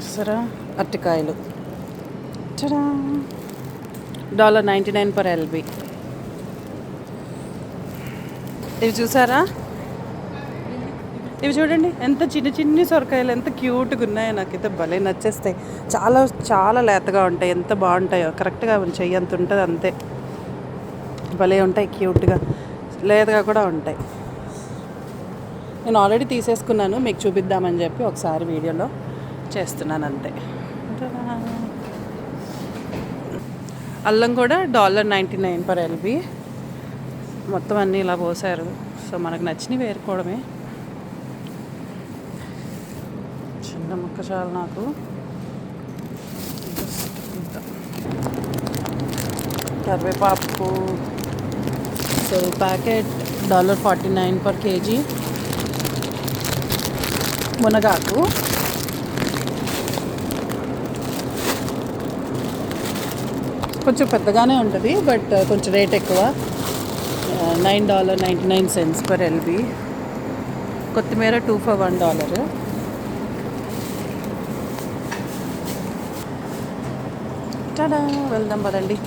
సరే అరటికాయలు $1.99 per LB. ఇవి చూసారా, ఇవి చూడండి ఎంత చిన్న చిన్ని సొరకాయలు, ఎంత క్యూట్గా ఉన్నాయో. నాకైతే భలే నచ్చేస్తాయి. చాలా చాలా లేతగా ఉంటాయి, ఎంత బాగుంటాయో. కరెక్ట్గా చెయ్యి అంత ఉంటుంది అంతే. భలే ఉంటాయి, క్యూట్గా లేతగా కూడా ఉంటాయి. నేను ఆల్రెడీ తీసేసుకున్నాను, మీకు చూపిద్దామని చెప్పి ఒకసారి వీడియోలో చేస్తున్నాను అంతే. అల్లం కూడా $1.99 per LB. మొత్తం అన్నీ ఇలా పోసారు. సో మనకు నచ్చినవి వేరుకోవడమే. చిన్న ముక్క చాలు నాకు. కరివేపాకు సో ప్యాకెట్ $1.49 per kg. మునగాకు కొంచెం పెద్దగానే ఉంటుంది, బట్ కొంచెం రేట్ ఎక్కువ. $9.99 per LB. కొత్తిమీర 2 for $1. టడా, వెళ్దాం పదండి.